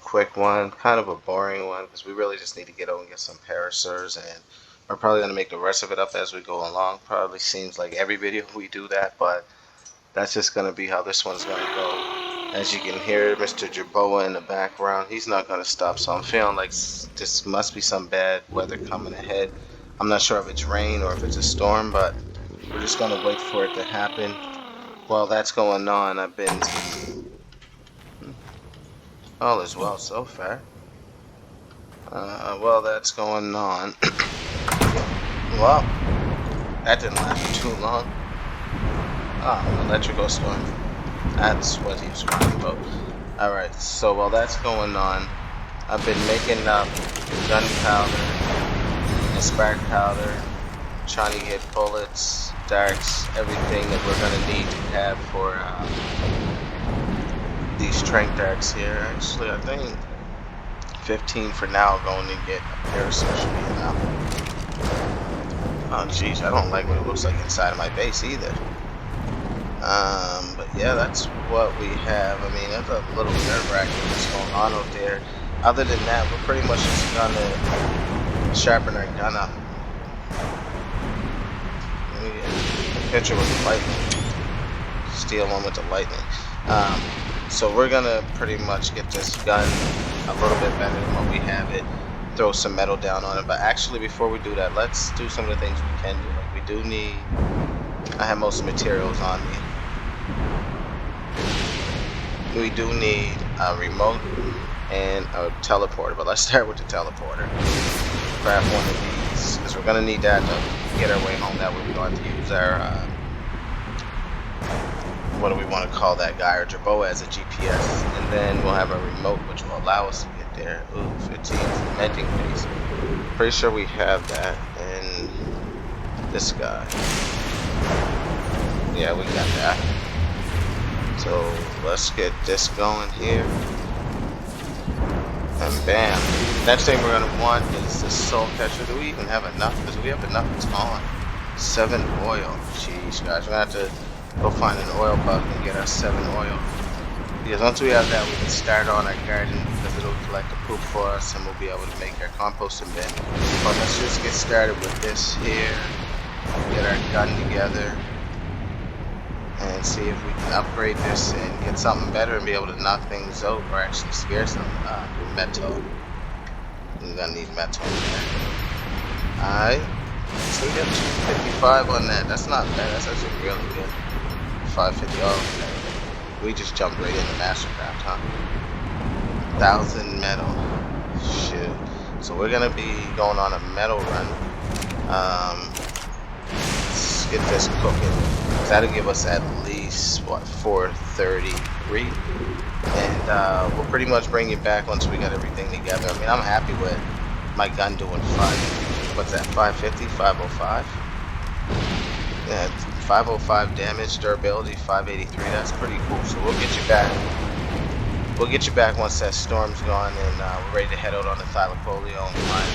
quick one, kind of a boring one, because we really just need to get out and get some parasaurs, and we're probably going to make the rest of it up as we go along. Probably seems like every video we do that, but that's just going to be how this one's going to go. As you can hear Mr. Jerboa in the background, he's not going to stop, so I'm feeling like this must be some bad weather coming ahead. I'm not sure if it's rain or if it's a storm, but we're just going to wait for it to happen. While that's going on, I've been... All is well so far. While that's going on... Well, that didn't last too long. Ah, electrical storm. That's what he was talking about. Alright, so while that's going on, I've been making up gunpowder and spark powder, trying to get bullets, darts, everything that we're going to need to have for these strength darts here. Actually, I think 15 for now, going to get a parasaur should be enough. Oh jeez, I don't like what it looks like inside of my base either. But yeah, that's what we have. I mean, that's a little nerve-wracking what's going on out there. Other than that, we're pretty much just gonna sharpen our gun up. Let me get a picture with the lightning. Steal one with the lightning. So we're gonna pretty much get this gun a little bit better than what we have it. Throw some metal down on it. But actually, before we do that, let's do some of the things we can do. Like we do need... I have most materials on me. We do need a remote and a teleporter, but let's start with the teleporter. Grab one of these, because we're going to need that to get our way home. That way we don't have to use our, what do we want to call that guy, or Jerboa as a GPS. And then we'll have a remote, which will allow us to get there. Ooh, 15 fermenting phase. Pretty sure we have that. And this guy. Yeah, we got that. So let's get this going here. And bam. Next thing we're gonna want is the soul catcher. Do we even have enough? Because we have enough, it's on. 7 oil. Jeez, guys, we're gonna have to go find an oil bug and get our 7 oil. Because once we have that, we can start on our garden, because it'll collect the poop for us and we'll be able to make our composting bin. But let's just get started with this here. Get our gun together. And see if we can upgrade this and get something better and be able to knock things out or actually scare some metal. We're gonna need metal there. Alright. So we got 255 on that. That's not bad. That's actually really good. 550. Oh, we just jumped right into Mastercraft, huh? 1,000 metal. Shoot. So we're gonna be going on a metal run. Let's get this cooking. That'll give us at least, what, 433, and we'll pretty much bring it back once we got everything together. I mean, I'm happy with my gun doing 550, 505, yeah, 505 damage, durability, 583, that's pretty cool. So we'll get you back once that storm's gone, and we're ready to head out on the Thylacoleo and find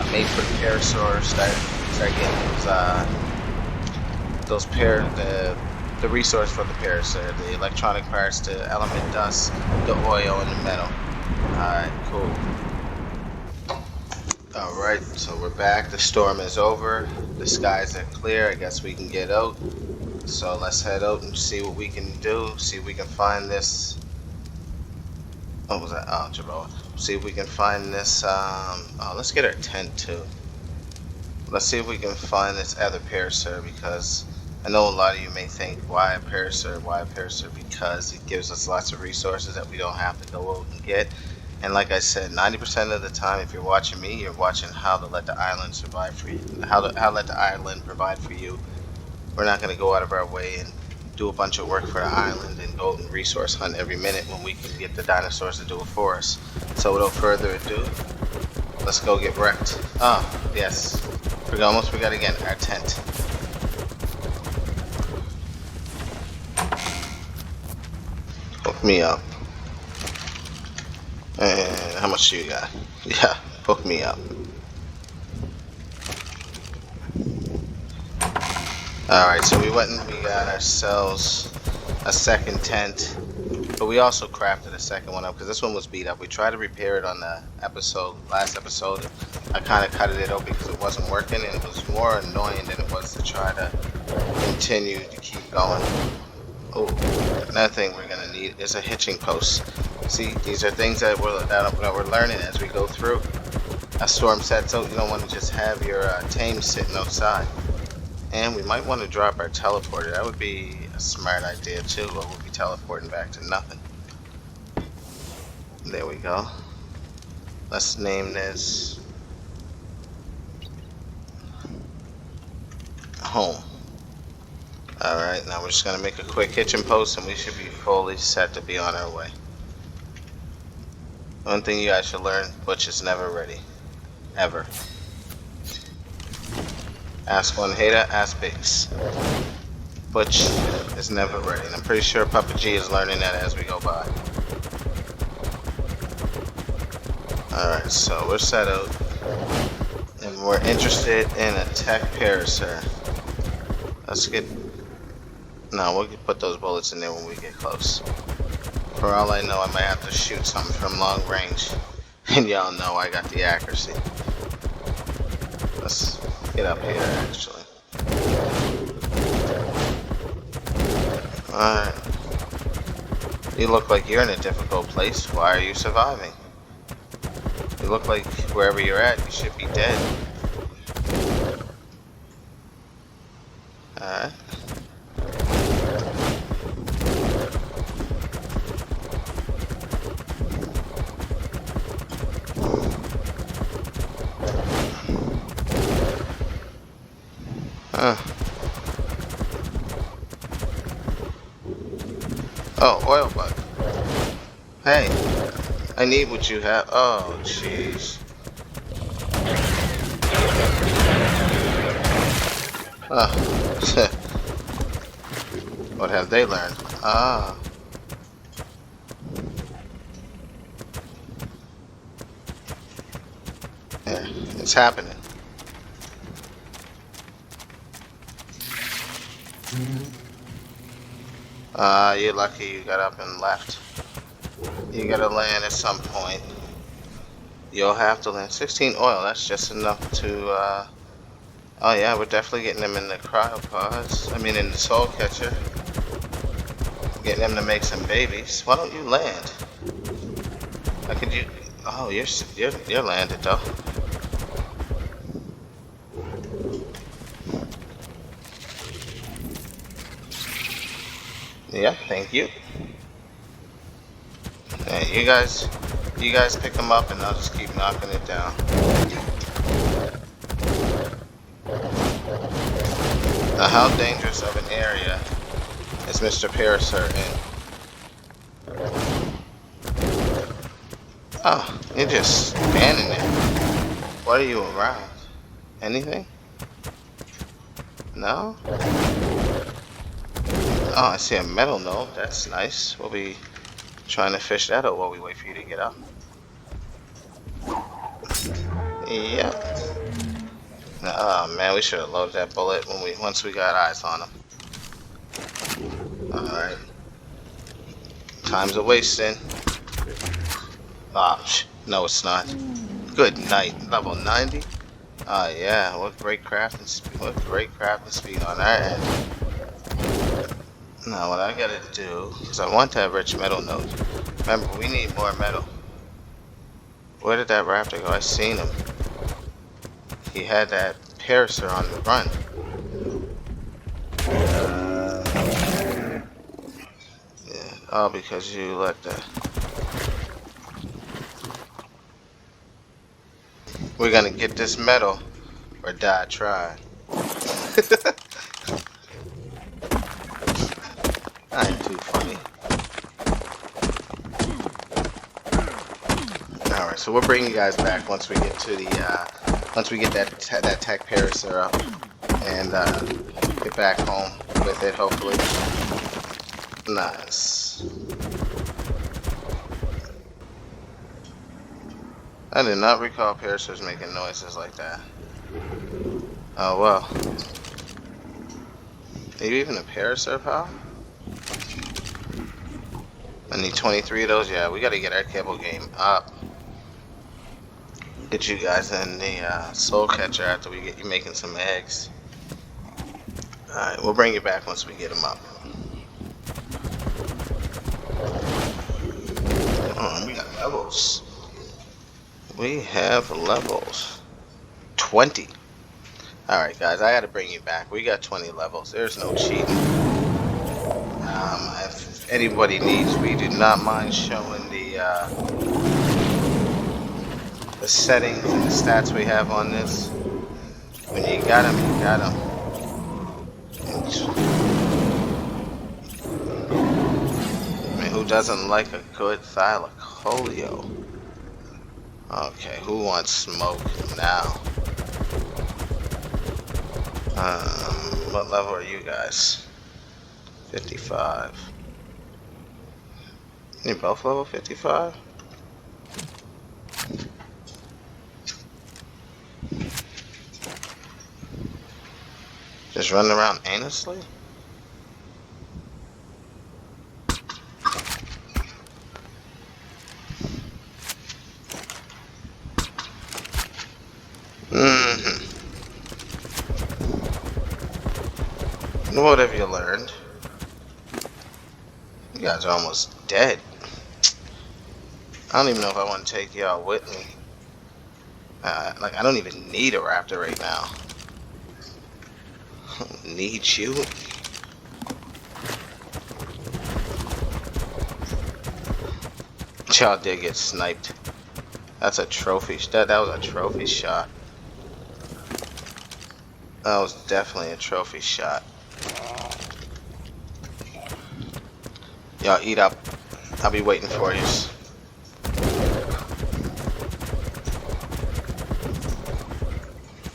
a mate for the parasaurs, start getting the resource for the parasaur, the electronic parts, the element dust, the oil, and the metal. Alright, cool. Alright, so we're back. The storm is over. The skies are clear. I guess we can get out. So let's head out and see what we can do. See if we can find this. What was that? Oh, Jerboa. See if we can find this. Oh, let's get our tent too. Let's see if we can find this other parasaur, because I know a lot of you may think, why a parasaur? Why a parasaur? Because it gives us lots of resources that we don't have to go out and get. And like I said, 90% of the time, if you're watching me, you're watching how to let the island survive for you. How to let the island provide for you. We're not going to go out of our way and do a bunch of work for the island and go and resource hunt every minute when we can get the dinosaurs to do it for us. So without further ado, let's go get wrecked. Oh, yes. We almost forgot again, our tent. Hook me up. And how much do you got? Yeah, hook me up. Alright, so we went and we got ourselves a second tent. But we also crafted a second one up because this one was beat up. We tried to repair it on the last episode. I kind of cut it open because it wasn't working, and it was more annoying than it was to try to continue to keep going. Oh, another thing we're gonna need is a hitching post. See, these are things that we're learning as we go through. A storm sets out, you don't want to just have your tames sitting outside. And we might want to drop our teleporter. That would be a smart idea too, or we'll be teleporting back to nothing. There we go. Let's name this home. Alright, now we're just going to make a quick hitching post and we should be fully set to be on our way. One thing you guys should learn, Butch is never ready. Ever. Ask one hater, ask Biggs. Butch is never ready. And I'm pretty sure Papa G is learning that as we go by. Alright, so we're set out. And we're interested in a tech parasaur. Let's get... No, we'll put those bullets in there when we get close. For all I know, I might have to shoot something from long range. And y'all know I got the accuracy. Let's get up here, actually. Alright. You look like you're in a difficult place. Why are you surviving? You look like wherever you're at, you should be dead. Alright. Oh, oil bug. Hey, I need what you have. Oh, jeez. What have they learned? Ah. Yeah, it's happening. You're lucky you got up and left. You gotta land at some point. You'll have to land. 16 oil, that's just enough to, oh yeah, we're definitely getting them in the cryopods. I mean, in the soul catcher. Getting them to make some babies. Why don't you land? How could you... Oh, you're landed, though. Yeah, thank you. Hey, you guys pick them up and I'll just keep knocking it down. Now, how dangerous of an area is Mr. Parasaur in? Oh, you're just standing there. What are you around? Anything? No? Oh, I see a metal node. That's nice. We'll be trying to fish that out while we wait for you to get up. Yep. Oh man, we should have loaded that bullet once we got eyes on him. Alright. Time's a wasting. Ah, no it's not. Good night. Level 90? Oh yeah, what great crafting speed on our end. Now what I gotta do, because I want that rich metal node. Remember, we need more metal. Where did that raptor go? I seen him. He had that parasaur on the run. Yeah, all because you let the... We're gonna get this metal or die trying. I ain't too funny. Alright, so we'll bring you guys back once we get to the, once we get that tech parasaur up and get back home with it, hopefully. Nice. I did not recall parasaurs making noises like that. Oh well. Are you even a parasaur, pal? I need 23 of those. Yeah, we gotta get our kibble game up. Get you guys in the soul catcher after we get you making some eggs. Alright, we'll bring you back once we get them up. Oh, we got levels. We have levels. 20. Alright guys, I gotta bring you back. We got 20 levels. There's no cheating. If anybody needs, we do not mind showing the settings and the stats we have on this. When you got them, you got them. I mean, who doesn't like a good thylacolio? Okay, who wants smoke now? What level are you guys? 55. You both level 55? Just running around aimlessly? What have you learned? You guys are almost dead. I don't even know if I want to take y'all with me. Like, I don't even need a raptor right now. I don't need you. Y'all did get sniped. That's a trophy. That was a trophy shot. That was definitely a trophy shot. Y'all eat up. I'll be waiting for you.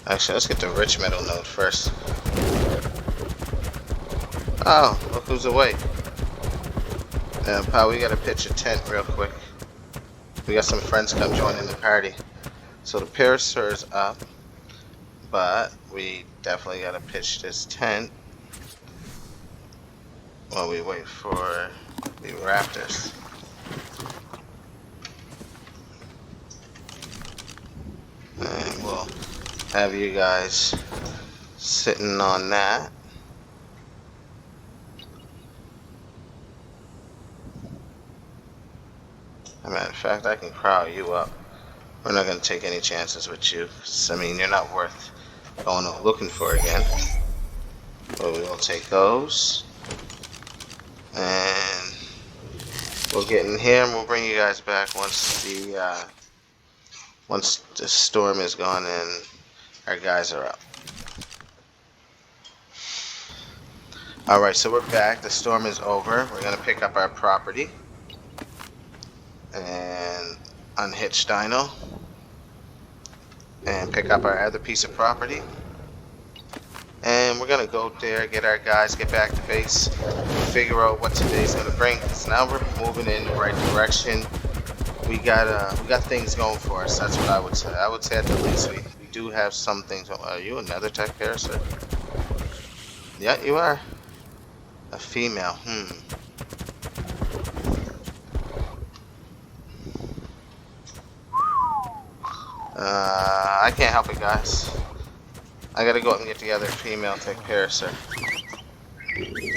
Actually, let's get the rich metal node first. Oh, look who's awake. Pal, we gotta pitch a tent real quick. We got some friends come join in the party. So the parasaurs up, but we definitely gotta pitch this tent while we wait for the raptors. And we'll have you guys sitting on that. As a matter of fact, I can crowd you up. We're not going to take any chances with you. I mean, you're not worth going looking for again. But we will take those. And we'll get in here and we'll bring you guys back once the storm is gone and our guys are up. Alright, so we're back. The storm is over. We're going to pick up our property and unhitch Dino and pick up our other piece of property. And we're going to go there, get our guys, get back to base, figure out what today's going to bring. So now we're moving in the right direction. We got things going for us. That's what I would say. I would say at the least we do have some things. Are you another type parasite? Yeah, you are. A female. I can't help it, guys. I gotta go out and get the other female tech parasite.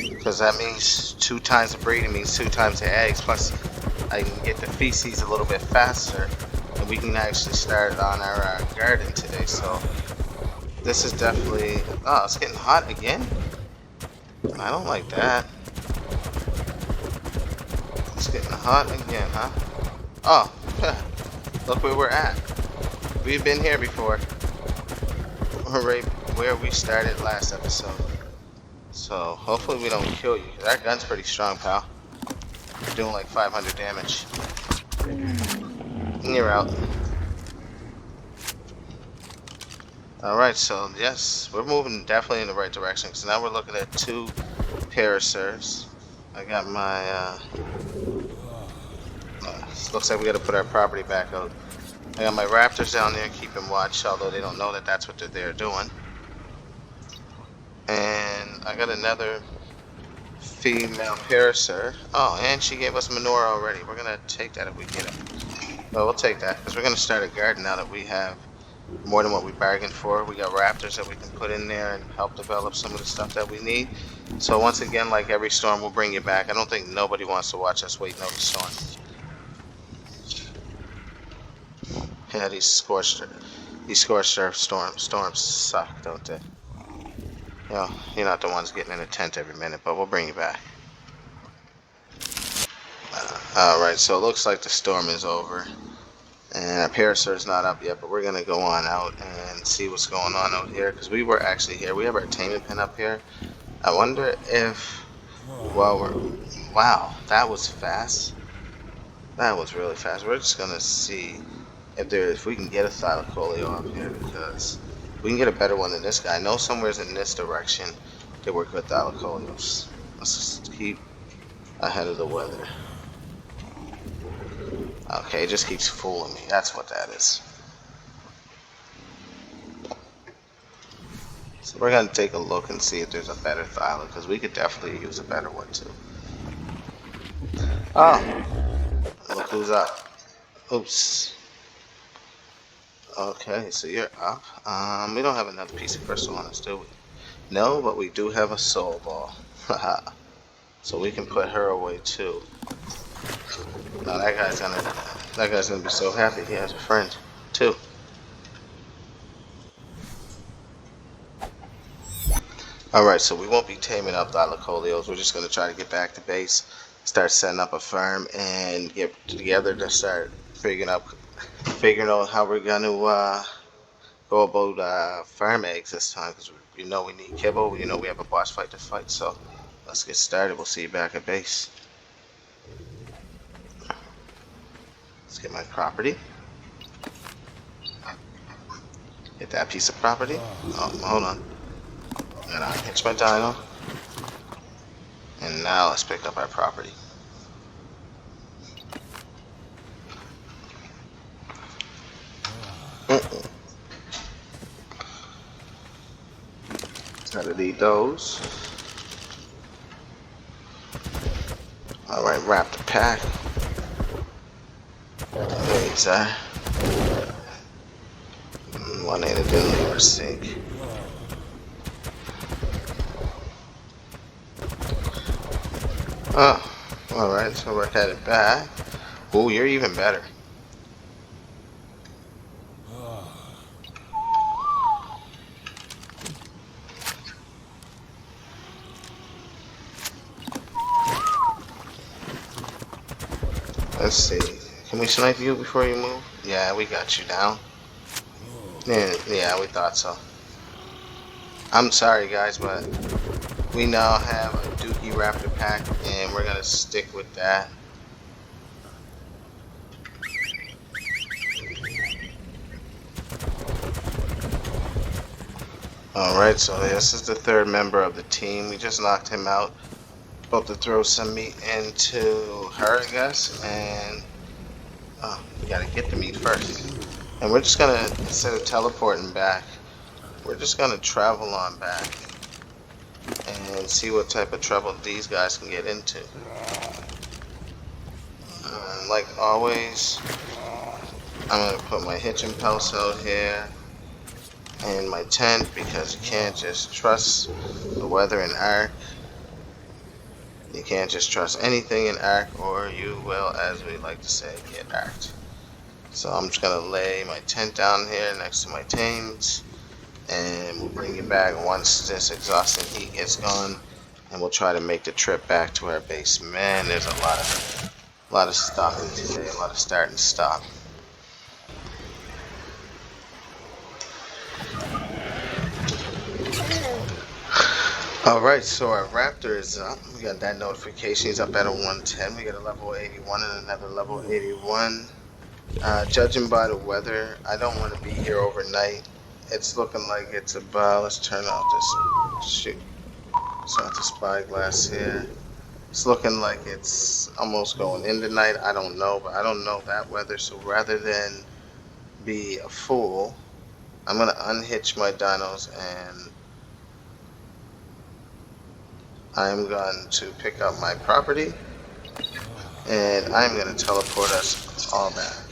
Because that means 2 times the breeding means 2 times the eggs. Plus, I can get the feces a little bit faster. And we can actually start on our garden today. So, this is definitely... Oh, it's getting hot again? I don't like that. It's getting hot again, huh? Oh, look where we're at. We've been here before. We're right where we started last episode. So hopefully we don't kill you. That gun's pretty strong, pal. You're doing like 500 damage. And you're out. Alright, so yes, we're moving definitely in the right direction. So now we're looking at 2 parasaurs. I got my looks like we gotta put our property back out. I got my raptors down there keeping watch, although they don't know that that's what they're doing. And I got another female parasaur. Oh, and she gave us manure already. We're gonna take that if we get it. Well, we'll take that because we're gonna start a garden now that we have more than what we bargained for. We got raptors that we can put in there and help develop some of the stuff that we need. So once again, like every storm, we'll bring you back. I don't think nobody wants to watch us waiting out the storm. Yeah, these scorched earth storms suck, don't they? You know, you're not the ones getting in a tent every minute, but we'll bring you back. Alright, so it looks like the storm is over. And our parasaur's not up yet, but we're going to go on out and see what's going on out here. Because we were actually here. We have our taming pen up here. I wonder if... Well, wow, that was fast. That was really fast. We're just going to see if we can get a thylacoleo up here. Because we can get a better one than this guy. I know somewhere's in this direction there were good thylacoleos. Let's just keep ahead of the weather. Okay, it just keeps fooling me. That's what that is. So we're going to take a look and see if there's a better thyla, because we could definitely use a better one too. Oh, look who's up. Oops. Okay, so you're up. We don't have another piece of crystal on us, do we? No, but we do have a soul ball. Haha. So we can put her away too. Now that guy's gonna be so happy he has a friend too. Alright, so we won't be taming up thylacoleos. We're just gonna try to get back to base, start setting up a farm, and get together to start figuring out how we're gonna go about farm eggs this time, because we need kibble. We have a boss fight to fight. So let's get started. We'll see you back at base. Let's get my property. Get that piece of property. Oh, hold on. Gotta hitch my dino. And now let's pick up our property. Gotta need those. Alright, raptor pack. There you are. One ain't a didn't leave sink. Oh, alright, so we're headed back. Oh, you're even better. Let's see. Can we snipe you before you move? Yeah, we got you down. Yeah, we thought so. I'm sorry, guys, but we now have a Dookie Raptor pack, and we're gonna stick with that. Alright, so this is the third member of the team. We just knocked him out. About to throw some meat into her, I guess, and we gotta get the meat first. And we're just gonna, instead of teleporting back, we're just gonna travel on back and see what type of trouble these guys can get into. Like always, I'm gonna put my hitching post out here and my tent, because you can't just trust the weather in ARK. You can't just trust anything in ARK, or you will, as we like to say, get ARKed. So I'm just gonna lay my tent down here next to my tames, and we'll bring you back once this exhausting heat gets gone, and we'll try to make the trip back to our base. Man, there's a lot of stopping today, a lot of start and stop. Alright, so our raptor is up. We got that notification. He's up at a 110. We got a level 81 and another level 81. Judging by the weather, I don't want to be here overnight. It's looking like it's about, let's turn off this, shoot. So the spyglass here. It's looking like it's almost going in tonight. I don't know, but I don't know that weather. So rather than be a fool, I'm going to unhitch my dinos and I'm going to pick up my property, and I'm going to teleport us all back.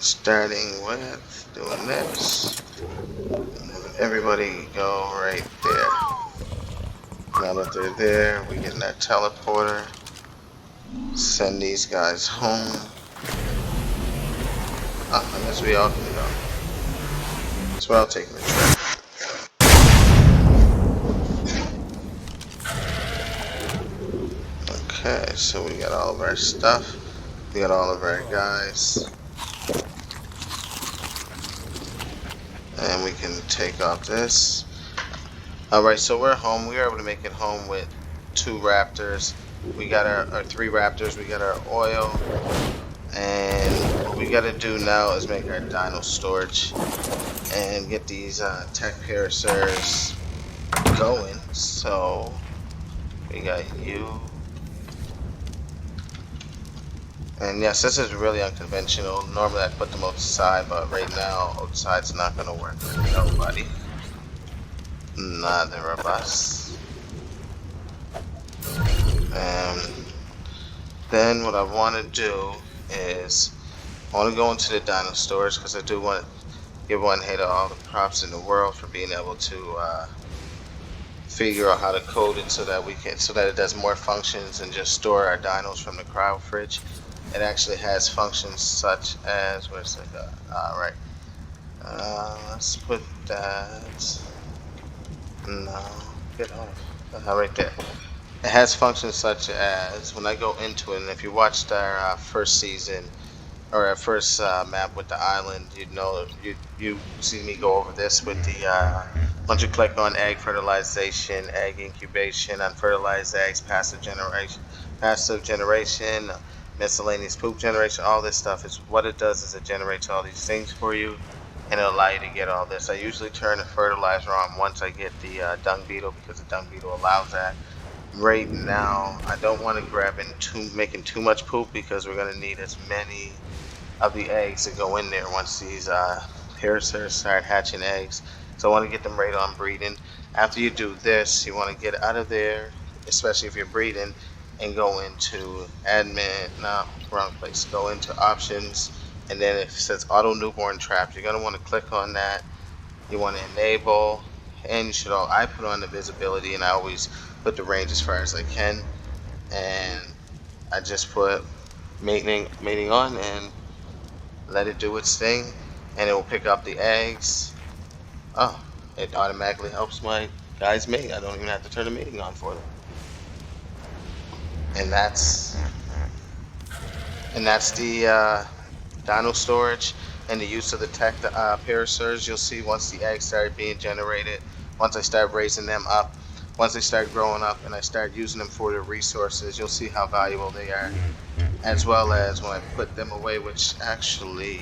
Starting with doing this. Everybody go right there. Now that they're there, we get in that teleporter. Send these guys home. I guess we all can go. So I'll take the trip. Okay, so we got all of our stuff. We got all of our guys. And we can take off this. Alright, so we're home. We were able to make it home with 2 raptors. We got our 3 raptors. We got our oil. And what we got to do now is make our dino storage and get these tech parasaurs going. So we got you. And yes, this is really unconventional. Normally I'd put them outside, but right now outside's not going to work for nobody. Neither of us. And then what I want to do is I want to go into the dino storage because I do want to give one hater all the props in the world for being able to figure out how to code it so that it does more functions than just store our dinos from the cryo fridge. It actually has functions such as, where's it go? Right. Let's put that. No, get off. Right there. It has functions such as when I go into it, and if you watched our first season or our first map with the island, you'd know you see me go over this with the once you click on egg fertilization, egg incubation, unfertilized eggs, passive generation, miscellaneous poop generation, all this stuff is what it does is it generates all these things for you and it'll allow you to get all this. I usually turn the fertilizer on once I get the dung beetle because the dung beetle allows that. Right now I don't want to grab into making too much poop because we're going to need as many of the eggs to go in there once these parasaurs start hatching eggs. So I want to get them right on breeding. After you do this, you want to get out of there, especially if you're breeding, and go into admin, no, wrong place, go into options, and then if it says auto newborn traps, you're going to want to click on that. You want to enable, and you should all, I put on the visibility and I always put the range as far as I can, and I just put mating on and let it do its thing, and it will pick up the eggs. Oh, it automatically helps my guys mate. I don't even have to turn the mating on for them. And that's the dino storage and the use of the tech parasaurs. You'll see once the eggs start being generated, once I start raising them up, once they start growing up and I start using them for the resources, you'll see how valuable they are. As well as when I put them away, which actually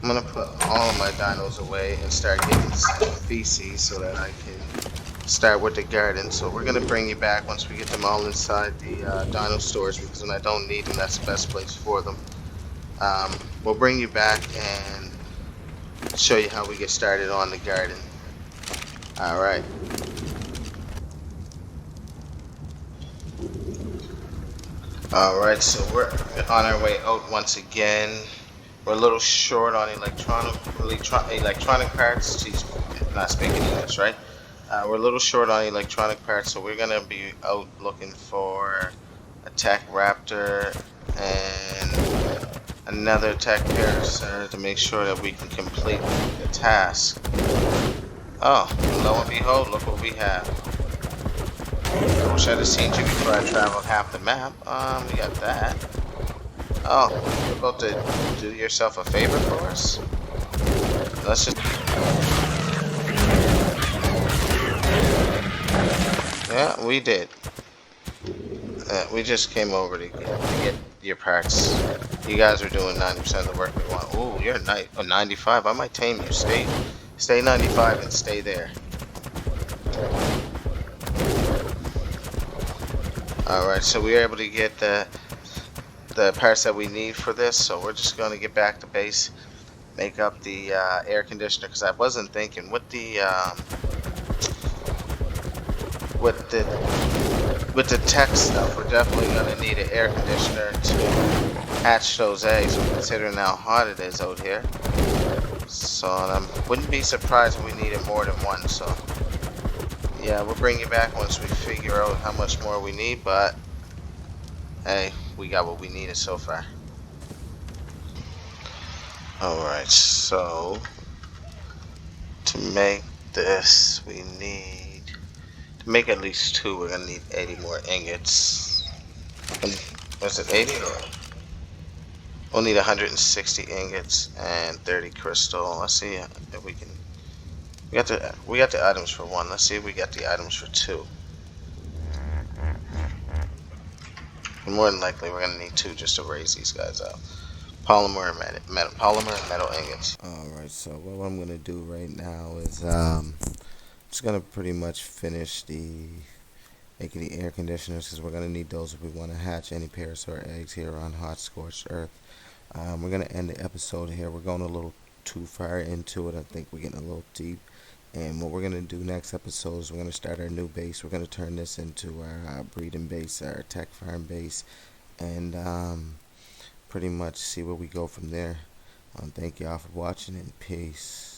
I'm gonna put all of my dinos away and start getting some feces so that I can start with the garden. So we're gonna bring you back once we get them all inside the dino storage, because when I don't need them, that's the best place for them. We'll bring you back and show you how we get started on the garden. Alright. Alright, so we're on our way out once again. We're a little short on electronic parts. Jeez, not speaking English, right? We're a little short on electronic parts, so we're gonna be out looking for a tech raptor and another tech parasaur to make sure that we can complete the task. Oh, lo and behold, look what we have. I wish I'd have seen you before I traveled half the map. We got that. Oh, you're about to do yourself a favor for us? Let's just... Yeah, we did. We just came over to get your parts. You guys are doing 90% of the work we want. Ooh, you're 95. I might tame you. Stay 95 and stay there. Alright, so we were able to get the parts that we need for this, so we're just going to get back to base, make up the air conditioner, because I wasn't thinking with the with the tech stuff, we're definitely gonna need an air conditioner to hatch those eggs. Considering how hot it is out here, so I wouldn't be surprised if we needed more than one. So yeah, we'll bring you back once we figure out how much more we need. But hey, we got what we needed so far. Alright, so to make this, we need to make at least 2. We're gonna need 80 more ingots. Was it 80 or? We'll need 160 ingots and 30 crystal. Let's see if we can. We got the items for 1. Let's see if we got the items for 2. And more than likely, we're gonna need 2 just to raise these guys up. Polymer and metal ingots. Alright, so what I'm gonna do right now is just gonna pretty much finish making the air conditioners, because we're gonna need those if we want to hatch any parasaur eggs here on hot scorched earth. We're gonna end the episode here. We're going a little too far into it. I think we're getting a little deep. And what we're gonna do next episode is we're gonna start our new base. We're gonna turn this into our breeding base, our tech farm base, and pretty much see where we go from there. Thank y'all for watching, and peace.